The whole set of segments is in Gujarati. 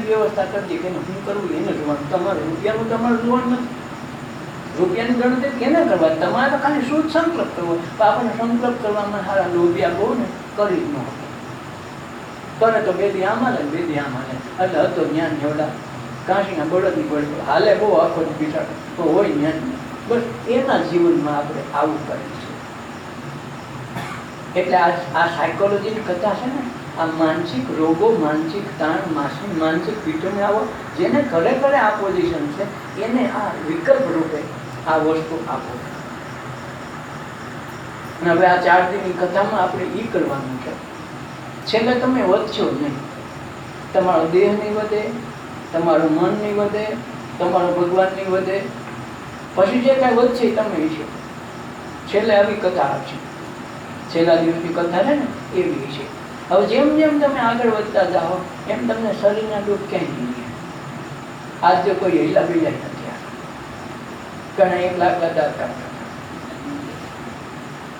એવી વ્યવસ્થા કરજે કે શું કરવું એને જોવાનું. તમારે રૂપિયાનું તમારું જોવાનું નથી. રૂપિયાની ગણતરી એને કરવાની. તમારે તો ખાલી શું સંકલ્પ કરવો. તો આપણને સંકલ્પ કરવામાં સારા લોભિયા બહુ ને કરી જ ન હતો. કરે તો બે દી આમાં લે બે દી આમાં લે. એટલે હતો જ્ઞાન એવડા કાશીના બળદની બળદ હાલે બહુ આખો પીછાડે તો હોય જ્ઞાન. બસ એના જીવનમાં આપણે આવું કરીએ છીએ. એટલે આ સાયકોલોજીની કથા છે ને, આ માનસિક રોગો, માનસિક તાણ, માનસિક વિટમણાઓ જેને ખરેખર આ પોઝિશન છે એને આ વિકલ્પ રૂપે આ વસ્તુ આપો. અને હવે આ 4 દિનની કથામાં આપણે એ કરવાનું છે. છેલ્લે તમે વધશો નહીં. તમારો દેહ નહીં વધે, તમારું મન નહીં વધે, તમારો ભગવાન નહીં વધે. પછી જે કાંઈ વધશે તમે ઈશો. છેલ્લે આવી કથા આપશે. છેલ્લા દિવસની કથા છે ને એવી છે. હવે જેમ જેમ તમે આગળ વધતા જાઓ એમ તમને શરીરના દુઃખ ક્યાંય નહીં. આજ જો કોઈ હિલા બીજા નથી આ ઘણા 1 લાખ દાદા કરતા.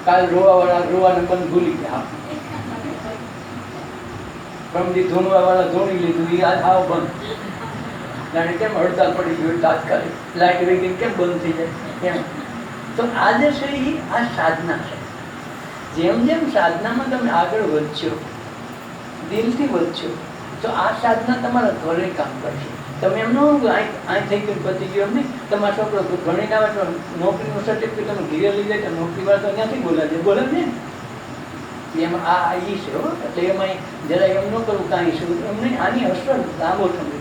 કાલ રોવાવાળા રોવાનું બંધ ભૂલી ગયા. પરમદી ધૂણવાવાળા ધૂણી લીધું એ આજ આવ બંધ. જાણે કેમ હડતાલ પડી ગયું તાત્કાલિક લાઈટ વહી ગઈ કેમ બંધ થઈ જાય એમ. તો આજે છે એ આ સાધના છે. જેમ જેમ સાધનામાં તમે આગળ વધશો, દિલથી વધશો, તો આ સાધના તમારા ઘરે કામ કરશે. તમે એમ ન આ થઈ ગયું પતી ગયું એમ નહીં. તમારો છોકરો ભણીને આવે તો નોકરીનું સર્ટિફિકેટ તમે ઘેર લઈ જાય તો નોકરીવાળા તો ત્યાંથી બોલાવે ને એમ. આ ઈ છે એટલે એમાં જરા એમ ન કરવું કાંઈ શું એમ નહીં. આની અસર લાંબો સમય.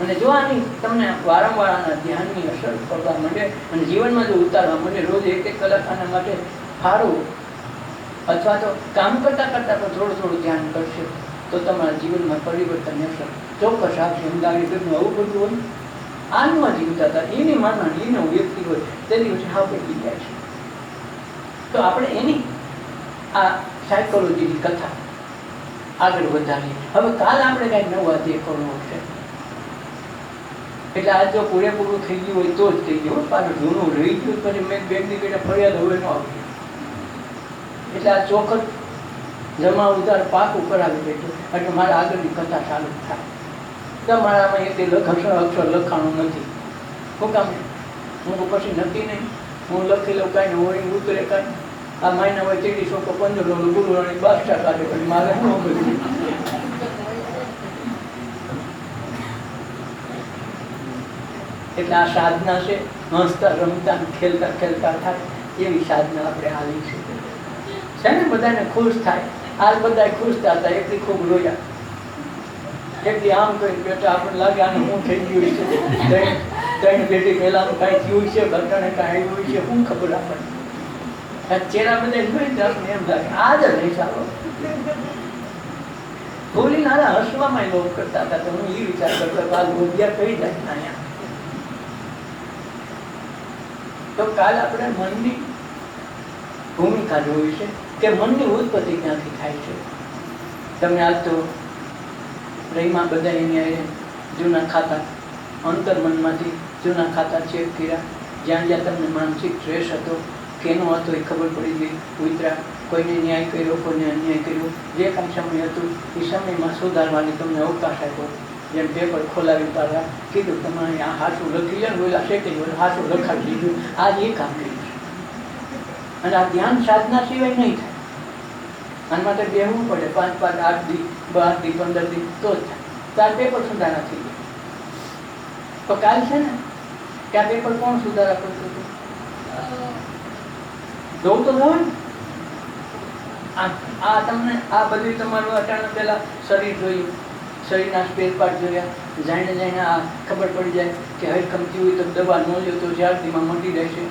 અને જો આની તમને વારંવાર આના ધ્યાનની અસર પડવા માંડે અને જીવનમાં જો ઉતારવા માંડે, રોજ 1-1 કલાક આના માટે સારું અથવા તો કામ કરતા કરતા પણ થોડું થોડું ધ્યાન કરશે તો તમારા જીવનમાં પરિવર્તન અસર ચોક્કસ આવશે. અમદાવાદ ઘરનું આવું બધું હોય આનમાં જીવતા હતા એની માના એનો વ્યક્તિ હોય તે દિવસે હાવ પડી જાય છે. તો આપણે એની આ સાયકોલોજીની કથા આગળ વધારીએ. હવે કાલ આપણે કાંઈ નવું આજે કરવું છે. એટલે આજ જો પૂરેપૂરું થઈ ગયું હોય તો જ થઈ ગયું. પાછું જૂનું રહી ગયું પછી મેં બેગની પેટે ફરિયાદ હવે ન આવી. એટલે આ ચોખટ જમા ઉધાર પાકું કરાવી બેઠું એટલે મારા આગળની કથા ચાલુ થાય. તમારામાં એક અક્ષર લખાણું નથી. શું કામ? હું પછી નક્કી નહીં. હું લખી લઉં કાંઈ હોય ઉતરે કાંઈ. આ મહિના હોય તેડી છોકરો 15 ગુરુવાણી 12 કાઢે પછી મારે શું કર્યું? એટલે આ સાધના છે. હસતા રમતા ખેલતા ખેલતા થાય એવી સાધના આપણે હાલી છે ને. બધાને ખુશ થાય. આજ બધા ખુશ થતા એટલી ખૂબ રોયા. એટલી આમ કરી બેઠા આપણને લાગે આને શું થઈ ગયું છે. 3 પેઢી પહેલાનું કાંઈ થયું છે, ઘટને કાંઈ આવ્યું છે, શું ખબર આપણને. ચહેરા બધા જોઈ તો આપણને એમ લાગે આ જ નહીં ચાલો. ભૂલી નાના હસવામાં લોક કરતા હતા. તો હું એ વિચાર કરતો આ ગોગિયા કઈ જાય અહીંયા. તો કાલ આપણે મનની ભૂમિકા જોઈ છે કે મનની ઉત્પત્તિ ક્યાંથી થાય છે. તમે આજ તો રહીમાં બધા એની જૂના ખાતા અંતર્મનમાંથી જૂના ખાતા ચેક કર્યા. જ્યાં જ્યાં તમને માનસિક સ્ટ્રેસ હતો કેનો હતો એ ખબર પડી ગઈ. ઉતરા કોઈને ન્યાય કર્યો, કોઈને અન્યાય કર્યો. જે કાંઈ સમય હતું એ સમયમાં સુધારવાની તમને અવકાશ આપ્યો. જેમ પેપર ખોલાવી પાડ્યા કીધું તમારે આ હાચું લખી લે બોલા સેકન્ડ બોલે હાચું લખાવી દીધું. આજ એ કામ કર્યું છે. અને આ ધ્યાન સાધના સિવાય નહીં થાય. આના માટે બેહવું પડે 5-5, 8 દી 12 દી 15 દી તો જ થાય. તાર પેપર સુધારા થઈ ગયા. તો કાલ છે ને ત્યાં પેપર કોણ સુધારા કરતું હતું? જોવું તો હોય ને. આ તમને આ બધું તમારું અચાનક પહેલા શરીર જોયું, શરીરના સ્પેર પાર્ટ જોયા, જાણીને આ ખબર પડી જાય કે હવે કમતી હોય તો દવા ન લો તો જ્યારથીમાં મટી રહેશે.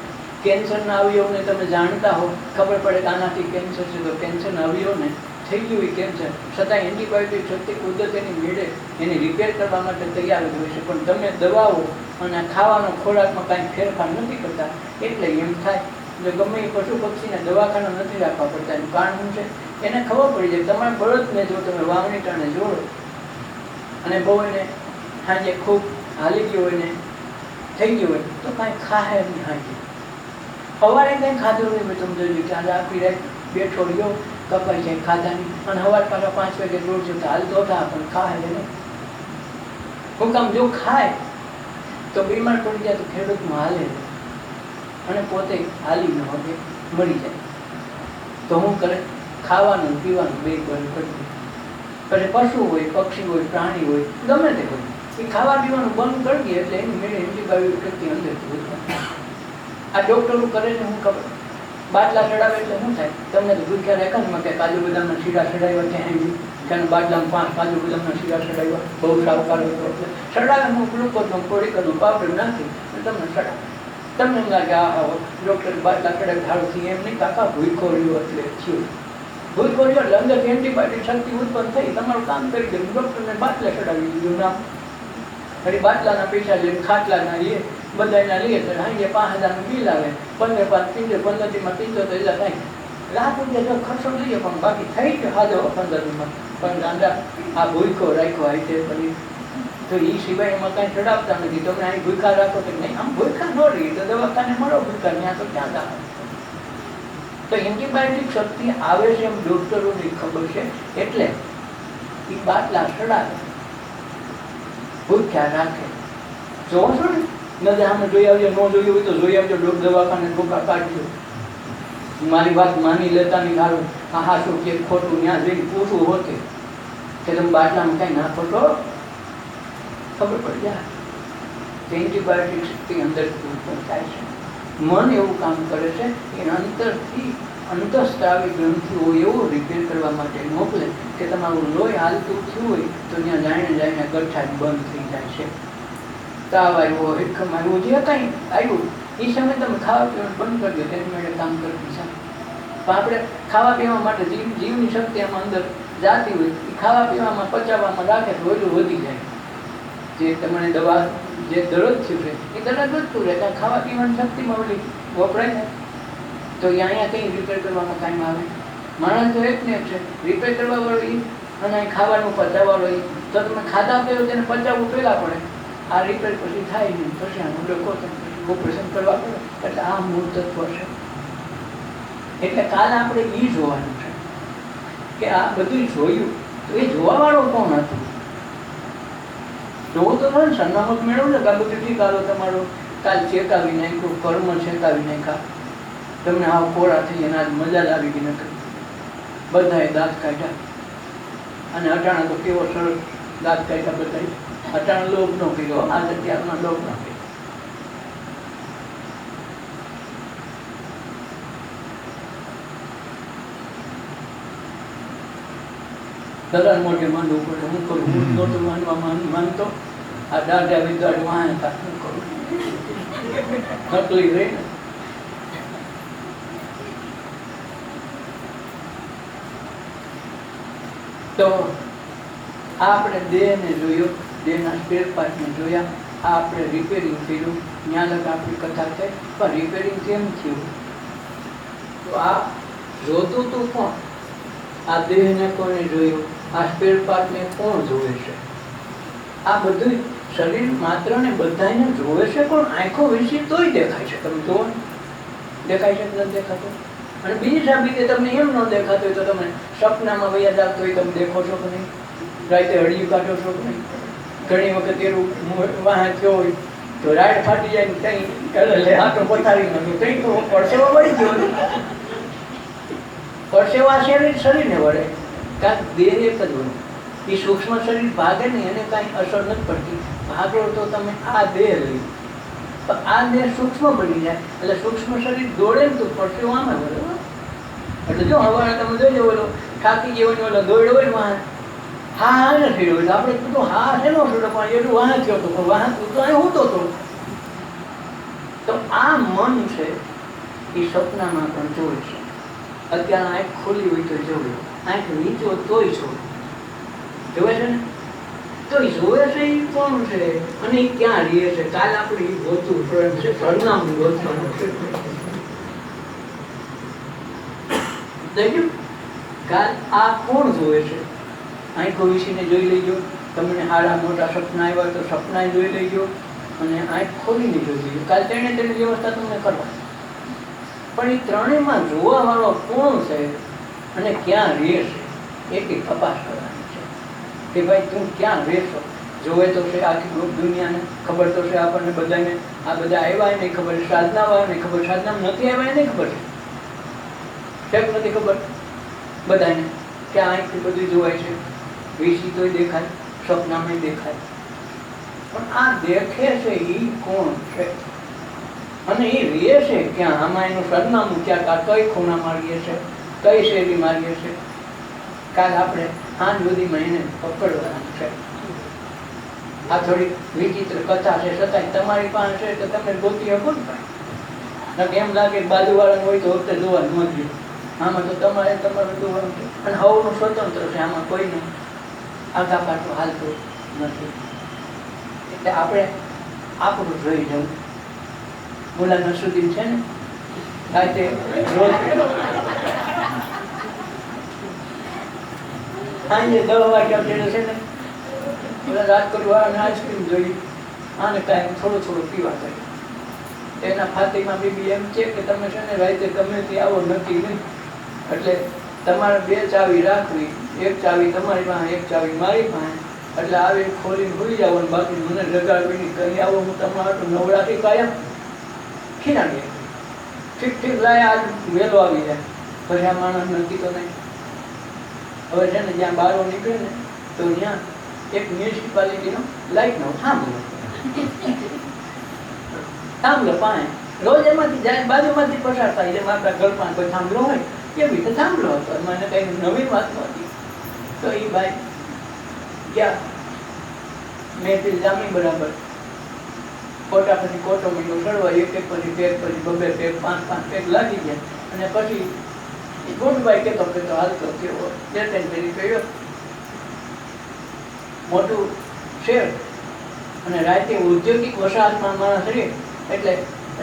કેન્સરના અવયવને તમે જાણતા હો, ખબર પડે કે આનાથી કેન્સર છે તો કેન્સરના અવયવને થઈ ગયું હોય કેન્સર, છતાં એન્ટીબાયોટિક શક્તિ કુદરત એની મેળે એને રિપેર કરવા માટે તૈયાર જ હોય છે. પણ તમે દવાઓ અને ખાવાનો ખોરાકમાં કાંઈ ફેરફાર નથી કરતા એટલે એમ થાય. એટલે ગમે એ પશુ પક્ષીને દવાખાના નથી રાખવા પડતા. એનું કારણ શું છે? એને ખબર પડી જાય. તમારા બળદને જો તમે વાવણી ટાણે જોડો અને બહુ એને સાંજે ખૂબ હાલી ગયો હોય ને થઈ ગયું હોય તો કાંઈ ખાહે નહીં. હાંજે સવારે કંઈ ખાધું નહીં હોય તમે જોઈ કે આજે આખી રાત બેઠો રહ્યો કપાઈ જાય ખાધાની અને સવાર પાછા 5 વાગે દોડજો તો હાલ તો હતા પણ ખાહે નહીં. હું કામ જો ખાય તો બીમાર પડી જાય તો ખેડૂતમાં હાલે અને પોતે હાલી ન હોય મરી જાય. તો હું કરે ખાવાનું પીવાનું બે બંધ કરી દે. પછી પશુ હોય, પક્ષી હોય, પ્રાણી હોય, ગમે તે હોય, એ ખાવા પીવાનું બંધ કરી દે એટલે એની મેળે એન્ટીબાયોટિક અંદરથી ઉત્પન્ન. આ ડૉક્ટરો કરે છે હું ખબર, બાટલા ચડાવે એટલે શું થાય? તમને તો ભૂખ્યા રેખામાં કે કાજુ બદામના શીરા ચડાવ્યા ત્યાં આવી ત્યાં બાટલામાં 5 કાજુ બદામના શીરા ચડાવ્યા, બહુ સારું કાઢો એટલે ચડાવે ગ્લુકોઝનો પોડીકનો પાવડર નાખી તમને ચડાવે. તમને એમ લાગે આ ડૉક્ટર બાટલા ચડાવે સારું થઈ, એમ નહીં કાકા ભૂખો રહ્યો એટલે થયું. ભૂખો રહ્યો એટલે અંદરથી એન્ટીબાયોટિક શક્તિ ઉત્પન્ન થઈ, તમારું કામ કરી દે. ડૉક્ટરને બાટલા ચડાવી દીધું નામ, ફરી બાટલાના પૈસા લઈને ખાટલાના લઈએ બધાના લઈએ તો સાંજે 5000નું બિલ આવે, 15 15 75 થાય. લાખ રૂપિયા જો ખર્ચો લઈએ પણ બાકી થઈ ગયો હાજો 15 પણ દાદા આ ભૂખો રાખ્યો હોય છે પછી તો એ સિવાય એમાં કાંઈ ચડાવતા નથી. તમે અહીં ભૂખા રાખો તો નહીં, આમ ભૂખા ન રહીએ તો દવાખાને મળો ભૂખા, ત્યાં તો ક્યાં દાવા. તો એન્ટીબાયોટિક શક્તિ આવે છે એમ ડૉક્ટરોને ખબર છે એટલે એ બાટલા ચડાવે, ભૂખ્યા રાખે. જોવો છો ને નજર સામે જોઈ આવજો, ન જોયું હોય તો જોઈ આવજો, દવાખાને ઠોકા કાઢજો. મારી વાત માની લેતા નહીં, સારું હા શું કે ખોટું ત્યાં જઈને પૂછવું હોતે કે તમે બાટલામાં કાંઈ નાખો તો ખબર પડી જાય. એન્ટીબાયોટિક શક્તિ અંદર ઉત્પન્ન થાય છે. મન એવું કામ કરે છે કે અંતરથી અંતઃસ્ત્રાવી ગ્રંથિઓ એવું રિપેર કરવા માટે મોકલે કે તમારું લોહી હાલતું થયું હોય તો ત્યાં જાણે ગઠ્ઠા બંધ થઈ જાય છે. તાવ આવ્યો, એકમ આવ્યું, જે કાંઈ આવ્યું એ સમયે તમે ખાવા પીવાનું બંધ કરી દો, તેની માટે કામ કરતી છે. પણ આપણે ખાવા પીવા માટે જીવની શક્તિ આમાં અંદર જાતી હોય, એ ખાવા પીવામાં પચાવવામાં રાખે તો એટલું વધી જાય. જે તમને દવા જે દરદ થયું છે એ દરદ વધતું રહે, કારણ ખાવા પીવાની શક્તિમાં ઓલી વપરાય ને તો અહીંયા કંઈ રિપેર કરવામાં કાંઈ આવે. માણસ તો એક ને એક છે, રિપેર કરવા વાળો એ અને ખાવાનું પચાવવાળો એ. તો તમે ખાધા પીવો તેને પચાવવું પહેલાં પડે, આ રિપેર પછી થાય નહીં, પછી આનું લોકો ઓપરેશન કરવા પડે. એટલે આ મૂળ તત્વ છે. એટલે કાલ આપણે એ જોવાનું છે કે આ બધું જોયું તો એ જોવાવાળો કોણ હતું? જોવું તો ખરું સન્માનક મેળવું ને કે આ બધું ઠીક હાલો તમારો કાલ ચેકાવી નાખ્યું, કર્મ ચેકાવી નાખ્યા, તમને આવ કોળા થઈ અને આજ મજા જ આવી ગઈ નથી, બધાએ દાંત કાઢ્યા અને અટાણા તો કેવો સરસ દાંત કાઢ્યા બધાએ. અટાણા લોભ ન કર્યો, આજે ત્યારના લોભ ન કર્યો. દલાલ મોઢે માનવું પડે. હું કરું, હું નહોતું માનવા માનતો, આ દાદા વિદાડ વાહ હતા, હું કરું નકલી રહી ને. તો આપણે દેહને જોયો, દેહના સ્પેર પાર્ટને જોયા, આ આપણે રિપેરિંગ કર્યું, ત્યાં લગ આપણી કથા છે. પણ રિપેરિંગ કેમ થયું? તો આ જોતું તું કોણ? આ દેહને કોને જોયું? આ સ્પેર પાર્ટને કોણ જોવે છે? આ બધું શરીર માત્ર ને બધાને જોવે છે, પણ આંખો વિશે તોય દેખાય છે. તમે જુઓ ને, દેખાય છે કે નથી દેખાતો? અને બીજી સાબિતે તમને એમ ન દેખાતું હોય તો તમે સપનામાં વયા જાવ તો તમે દેખો છો કે નહીં? રાતે હળિયું કાઢો છો કે નહીં? ઘણી વખત એવું વાહ થયો હોય તો રાઈડ ફાટી જાય ને કંઈ હાથો પથારી નથી, કંઈ તો પરસેવો વળી ગયો, પરસેવા શરીરને વળે. કારણ દેહ એક જ હોય, એ સૂક્ષ્મ શરીર ભાગે નહીં, એને કાંઈ અસર નથી પડતી. ભાગો તો તમે આ દેહ લઈ, પણ આ દેહ સૂક્ષ્મ બની જાય એટલે સૂક્ષ્મ શરીર દોડે ને તો પરસેવો આમાં વળે. એટલે જો હવારે તમે જોઈ ઓલો થાકી ગયો ને ઓલો દોડ્યો હોય ને વાહ હા નથી રહ્યો એટલે આપણે કીધું હા છે નો છોડો, પણ એટલું વાહ થયો હતો, પણ વાહ તું તો અહીં હોતો હતો. તો આ મન છે એ સપનામાં પણ જોવે છે. અત્યારે આંખ ખોલી હોય તો જોવે, આંખ નીચો તોય જોવે, જોવે છે ને? તો એ જોવે છે એ કોણ છે અને એ ક્યાં રહે છે? કાલ આપણે એ ગોતું છે, સરનામું ગોતવાનું છે. કાલ આ કોણ જોવે છે? આંખો વિશીને જોઈ લેજો. તમને સારા મોટા સપના આવ્યા તો સપના જોઈ લેજો અને આંખ ખોલીને જોઈ લેજો. કાલ તેને વ્યવસ્થા તમને કરવા. પણ એ ત્રણેયમાં જોવા વાળો કોણ છે અને ક્યાં રહે છે એ તપાસ કરવાની છે કે ભાઈ તું ક્યાં રહેશો. જોવે તો છે આખી દુનિયાને ખબર તો છે આપણને બધાને. આ બધા આવ્યા એને ખબર છે, સાધના આવ્યા એને ખબર, સાધના નથી આવ્યા એને ખબર છે કેમ નથી ખબર બધાને કે આંખથી બધું જોવાય છે, વિસી તોય દેખાય, સપનામાં દેખાય. પણ આ દેખે છે એ કોણ છે અને એ રહે છે ક્યાં? આમાં એનું સરનામું ક્યાંક, આ કઈ ખૂણા માર્ગીએ છે, કઈ શેરી માર્ગીએ છે. કાલ આપણે સાંજ સુધીમાં એને પકડવાનું છે. આ થોડી વિચિત્ર કથા છે, છતાંય તમારી પાસે છે તો તમે ગોતી શકો ને. એમ લાગે બાજુવાળાનું હોય તો વખતે જોવા ન જોઈએ. આમાં તો તમારે તમારું જોવાનું છે અને હવનું સ્વતંત્ર છે, આમાં કોઈને આગા પાછું હાલતું નથી. એટલે આપણે આપણું જોઈ જવું. મુલા નસરુદ્દીન છે ને રાતે રોજ સાંજે 10 વાગ્યા છે ને પેલા રાજકોટ વાળાને આઈસ્ક્રીમ જોઈ, આને કાંઈ થોડું પીવા કરી. એના ફાતીમા બીબી એમ છે કે તમે છે ને રાતે ગમે તે આવો નક્કી નહીં, એટલે તમારે 2 ચાવી રાખવી, એક ચાવી તમારી પાસે, એક ચાવી મારી પાસે. એટલે આવી ખોલીને ભૂલી જવાનું, બાકી મને જગાડવી કરી આવો, હું તમારું નવરાત્રી કાયમ ખીનાડીએ. ઠીક લાય આજ વહેલો આવી જાય. પછી આ માણસ નક્કી તો નહીં. હવે છે ને જ્યાં બહાર નીકળે ને તો ત્યાં એક મ્યુનિસિપાલિટીનો લાઈટનો થાંભલો પાસે રોજ એમાંથી જાય, બાજુમાંથી પસાર થાય. જેમ આપણા ઘર પાસે કોઈ થાંભલો હોય એવી રીતે થાંભલો હતો. મને કઈ નવી વાત નહોતી. તો એ ભાઈ ગયા, મહેફિલ જામી બરાબર, કોટા પછી કોટો મીઠો ચડવા, એક પછી પેક, પછી 2 પેક, 5 પેક લાગી ગયા. અને પછી એ ગોંડભાઈ કેતો હાલતો કેવો ડેટેન કરી ગયો. મોટું શહેર અને રાતે ઔદ્યોગિક વસાહતમાં માણસ રહે એટલે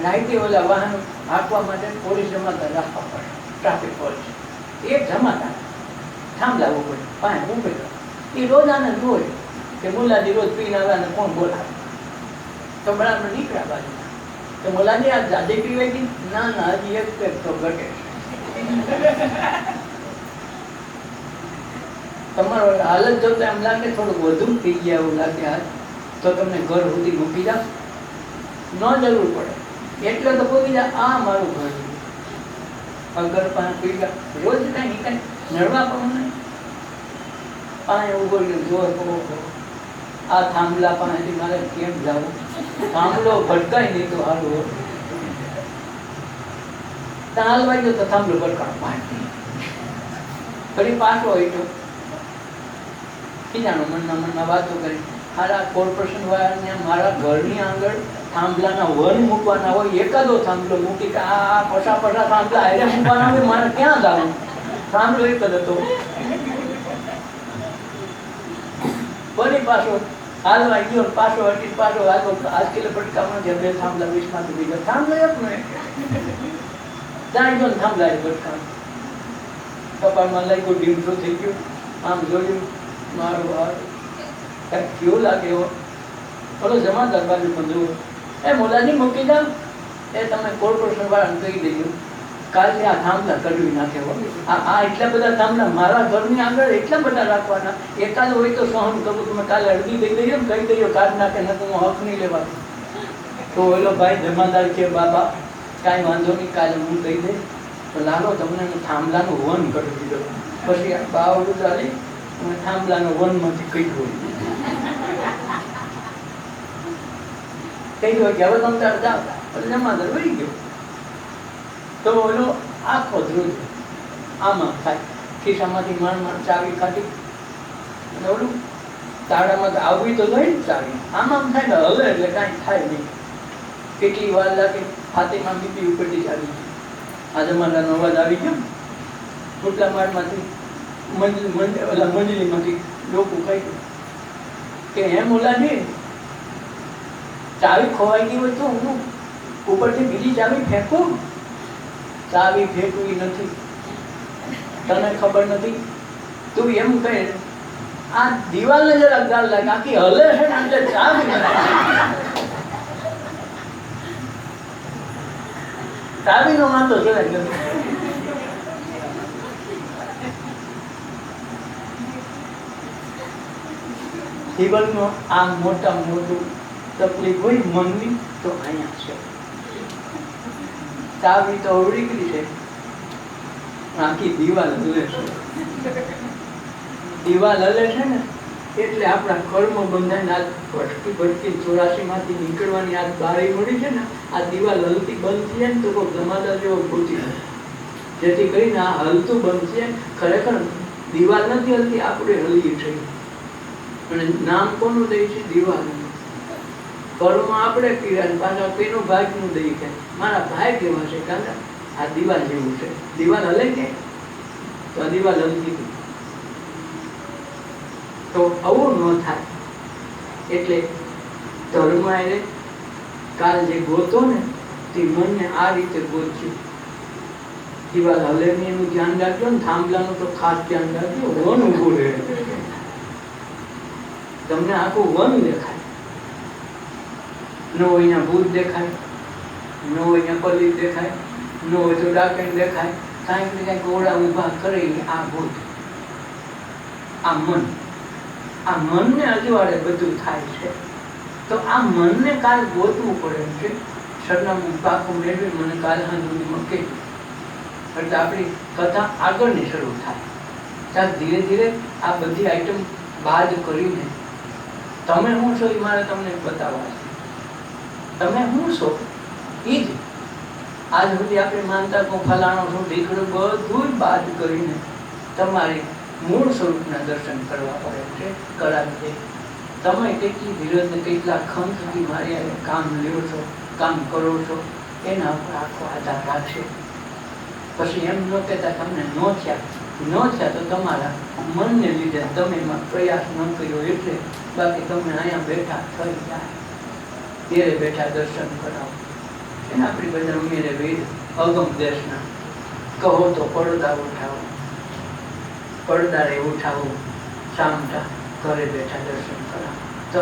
રાતે ઓલા વાહનો હાંકવા માટે પોલીસ જમાતા રાખવા પડે, ટ્રાફિક પોલીસ એક જમાતા થાંભલાવવું પડે. પાસે ઊભે એ રોજ આને જોઈ કે મુલાજી રોજ પીને આવ્યા ને કોણ બોલાવે. તો બરાબર નીકળ્યા બાજુમાં. તો મુલાજી આ જાદે પીવાય ગઈ? ના હજી એક પેક તો ઘટે. તમારો હાલત જોતા એમ લાગે થોડુંક વધુ થઈ ગયા એવું લાગે હાલ, તો તમને ઘર સુધી મૂકી જાવ, ન જરૂર પડે એટલે તો પૂછી જાય આ મારું ઘર. અગર પાસે પી ગયા રોજ કઈ નડવા પણ નહીં. પાસે એવું બોલ્યું જોર કરો, આ થાંભલા પાસેથી મારે કેમ જવું? થાંભલો ભટકાય નહીં તો હારું. ત્યાં હાલવાઈ ગયો તો થાંભલો ભટકાણો, ફરી પાછો હોય કીજાનો મનમાં વાતો કરી. મારા કોર્પોરેશન વાળાને મારા ઘરની આગળ થાંભલાના વન મૂકવાના હોય, એકાદો થાંભલો મૂકી કે આ પસા થાંભલા હારે મૂકવાના હોય, મારે ક્યાં જવું? થાંભલો એક જ હતો. ફરી પાછો હાલવા ગયો, પાછો હટી, પાછો હાલો. આજકાલ ભટકામાં જે 2 થાંભલા 20 માંથી બીજો થાંભલો એક ને જાણી ગયો ને થાંભલા ભટકામ. કપાળમાં લાગ્યું, ડીમઠું થઈ ગયું. આમ જોયું, મારો કઈક કેવું લાગે એવો. બોલો જમાદાર બાજુ પણ જુઓ, એ મોલાજી મૂકી જાવ, એ તમે કોર્પોરેશન વાળાને કહી દેજો કાલથી આ થાંભલા કઢવી નાખે. આ એટલા બધા થાંભલા મારા ઘરની આગળ એટલા બધા રાખવાના, એકાદ હોય તો સહન કરું. તમે કાલે અડધી દઈ દેજો ને કહી દેજો કાઢ નાખે, ને હું હક નહીં લેવાનું. તો ઓલો ભાઈ જમાદાર કે બાબા કાંઈ વાંધો નહીં, કાલે હું કહી દઈશ. તો લાલો તમને થાંભલાનું વન કરી દીધો. પછી આ બાવડું ચાલી અને થાંભલાનો વનમાંથી કઈ હોય કઈ હોય કે હવે તમે ત્યારે જાઓ. પછી જમાદાર વહી ગયો. તો ઓલો આખો ધ્રુજ આમાં થાય, ખિસ્સામાંથી માણ ચાવી કાઢી અને ઓલું તાળામાં આવવી તો જાય ને ચાવી, આમ થાય ને હલે એટલે કાંઈ થાય નહીં. કેટલી વાર લાગે, ફાતીમા બીબી ઉપરથી ચાવી ગઈ. આ જમાનાનો અવાજ આવી ગયો. ટૂટલા માળમાંથી મંજલીમાંથી ડોકું કહ્યું કે હે મોલાજી, ચાવી ખોવાઈ ગઈ હોય તો હું ઉપરથી બીજી ચાવી ફેંકું? ચાવી ફેંકવી નથી, તને ખબર નથી? તું એમ કહે આ દિવાલને જરા ગાળ લાગે, આખી હલે છે ને એટલે ચાવી ચાવીનો વાંધો જરાય નથી. જીવનનો આ મોટામાં મોટું તકલીફ હોય મનની તો અહીંયા છે. ચાવી તો અવળીકરી છે, આખી દિવાલ હલે છે. દિવાલ હલે છે ને એટલે આપણા કર્મ બંધાઈને આ ભટકી ભટકી 84 માંથી નીકળવાની આ બારી મળી છે ને, આ દિવાલ હલતી બંધ થઈ જાય ને તો કોઈ ધમાડા જેવો ભૂતી જાય, જેથી કરીને આ હલતું બંધ છે. ખરેખર દિવાલ નથી હલતી, આપણે હલીએ છીએ. અને નામ કોનું દઈ છે? દિવાલ. કર્મ આપણે કર્યા, પાછા પેલું ભાગનું દઈ કે મારા ભાઈ કેવા છે, કારણ આ દિવાલ જેવું છે. દિવાલ હલે કે તો આ દિવાલ હલતી હતી. તો આવું ન થાય એટલે ધર્મ એને કાલ જે ગોતો ને તે મનને આ રીતે ગોત્યું. દિવાલ હલે ની એનું ધ્યાન રાખજો ને, થાંભલાનું તો ખાસ ધ્યાન રાખજો. વન ઉભું રહે, તમને આખું વન દેખાય. ન હોય ત્યાં ભૂત દેખાય, ન હોય ત્યાં પલ્લી દેખાય, ન હોય તો ડાકણ દેખાય. કાંઈક ને કાંઈક ઓળા ઊભા કરે. આ ભૂત, આ મન, આ મનને અજવાળે બધું થાય છે. તો આ મનને કાલ ગોતવું પડે છે. સરનામું પાકું મેળવી મને કાલ હાંજુમાં કહેજો, એટલે આપણી કથા આગળની શરૂ થાય. ત્યાં ધીરે ધીરે આ બધી આઈટમ બાદ કરીને તમે શું છો એ મારે તમને બતાવવા છે. તમે શું છો એ જ આજ સુધી આપણે માનતા કો ફલાણો છો દીકરો, બધું જ બાદ કરીને તમારી મૂળ સ્વરૂપના દર્શન કરવા પડે છે. કરાવી તમે કેટલી વિરોધ કેટલા ખંતથી મારી આ કામ લ્યો છો, કામ કરો છો, એના ઉપર આખો આધાર રાખશે. પછી એમ ન કહેતા તમને ન થયા તો તમારા મનને લીધે તમે એમાં પ્રયાસ ન કર્યો એટલે. બાકી તમે અહીંયા બેઠા થઈ જાય, ઘેરે બેઠા દર્શન કરાવો. એને આપણી બધા ઉમેરે વેદ અગમ દેશના કહો તો પડદા ઉઠાવો, પડદારે ઉઠાવો, સામટા ઘરે બેઠા દર્શન કરાવો. તો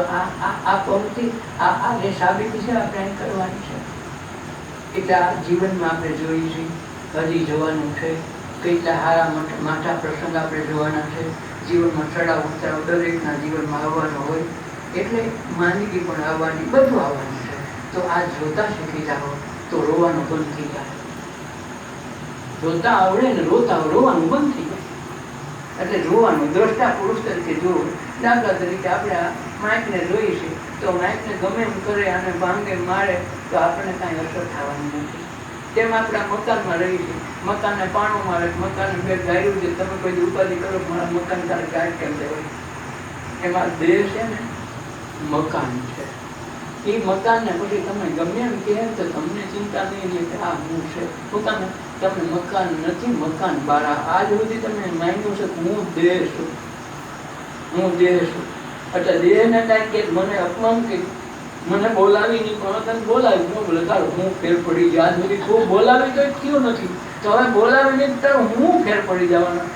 આ પંક્તિ આ જે સાબિતી છે આપણે અહીં કરવાની છે. એટલે આ જીવનમાં આપણે જોઈ છે, હજી જોવાનું છે. કેટલા હારા માઠા પ્રસંગ આપણે જોવાના છે. જીવનમાં ચડાવ ઉતરાવ દરેકના જીવનમાં આવવાનો હોય, એટલે માંદગી પણ આવવાની, બધું આવવાનું છે. તો આ જોતા શીખી જાઓ તો રોવાનું બંધ થઈ જાય. જોતા આવડે ને રોવાનું બંધ થઈ જાય. એટલે જોવાનું દ્રષ્ટા પુરુષ તરીકે જોવું. દાખલા તરીકે આપણે માઇકને જોઈએ છે તો માઇકને ગમે એમ કરે અને ભાંગે મારે તો આપણને કાંઈ અસર થવાની નથી. તેમ આપણા મકાનમાં રહી છે, મકાનને પાણું મારે, મકાનને બે ગાયું છે, તમે કોઈ ઉપાધિ કરો મારા મકાન તારે ગાય કેમ દેવાય? એમાં દેહ છે ને મકાન છે. એ મકાનને પછી તમે ગમે એમ કહે તો તમને ચિંતા નહીં રહે કે આ હું છે. પોતાને તમને મકાન નથી, મકાન બારા. આજ સુધી તમે માન્યું છે કે હું દેહ છું, હું દેહ છું. એટલે દેહને કાંઈક કે મને અપમાન કે મને બોલાવી નહીં, પણ તને બોલાવી ન બોલે તારું હું ફેર પડી ગયા. આજ સુધી ખૂબ બોલાવી તો થયું નથી, તો હવે બોલાવી નહીં તો હું ફેર પડી જવાના.